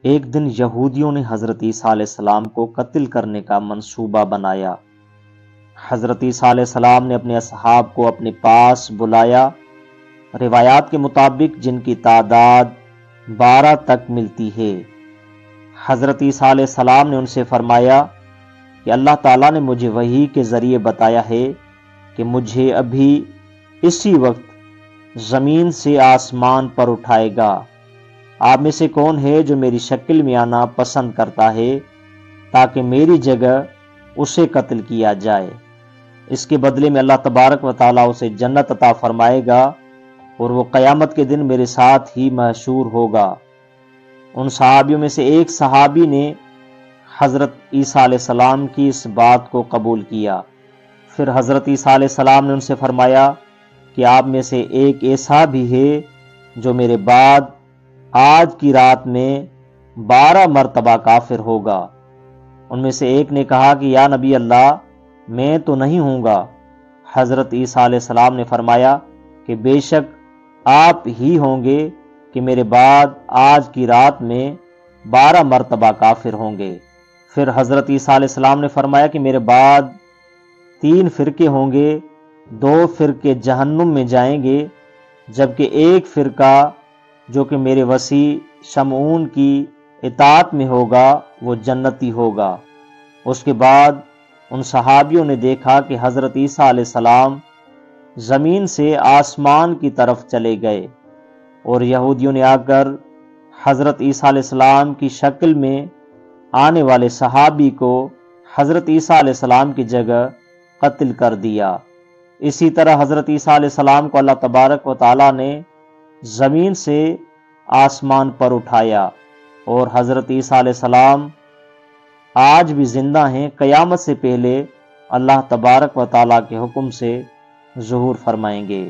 ایک دن یہودیوں نے حضرت عیسیٰ علیہ السلام کو قتل کرنے کا منصوبہ بنایا۔ حضرت عیسیٰ علیہ السلام نے اپنے اصحاب کو اپنے پاس بلایا، روایات کے مطابق جن کی تعداد 12 تک ملتی ہے۔ حضرت عیسیٰ علیہ السلام نے ان سے فرمایا کہ اللہ تعالیٰ نے مجھے وحی کے ذریعے بتایا ہے کہ مجھے ابھی اسی وقت زمین سے آسمان پر اٹھائے گا۔ آپ میں سے کون ہے جو میری شکل میں آنا پسند کرتا ہے تاکہ میری جگہ اسے قتل کیا جائے؟ اس کے بدلے میں اللہ تبارک و تعالیٰ اسے جنت عطا فرمائے گا اور وہ قیامت کے دن میرے ساتھ ہی محشور ہوگا۔ ان صحابیوں میں سے ایک صحابی نے حضرت عیسیٰ علیہ السلام کی اس بات کو قبول کیا۔ پھر حضرت عیسیٰ علیہ السلام نے ان سے فرمایا کہ آپ میں سے ایک ایسا بھی ہے جو میرے بعد آج کی رات میں 12 مرتبہ کافر ہوگا۔ ان میں سے ایک نے کہا کہ یا نبی اللہ، میں تو نہیں ہوں گا۔ حضرت عیسیٰ علیہ السلام نے فرمایا کہ بے شک آپ ہی ہوں گے کہ میرے بعد آج کی رات میں 12 مرتبہ کافر ہوں گے۔ پھر حضرت عیسیٰ علیہ السلام نے فرمایا کہ میرے بعد 3 فرقے ہوں گے، 2 فرقے جہنم میں جائیں گے، جبکہ ایک فرقہ جو کہ میرے وصی شمعون کی اطاعت میں ہوگا وہ جنتی ہوگا۔ اس کے بعد ان صحابیوں نے دیکھا کہ حضرت عیسیٰ علیہ السلام زمین سے آسمان کی طرف چلے گئے، اور یہودیوں نے آ کر حضرت عیسیٰ علیہ السلام کی شکل میں آنے والے صحابی کو حضرت عیسیٰ علیہ السلام کی جگہ قتل کر دیا۔ اسی طرح حضرت عیسیٰ علیہ السلام کو اللہ تبارک و تعالیٰ نے زمین سے آسمان پر اٹھایا، اور حضرت عیسیٰ علیہ السلام آج بھی زندہ ہیں، قیامت سے پہلے اللہ تبارک و تعالیٰ کے حکم سے ظہور فرمائیں گے۔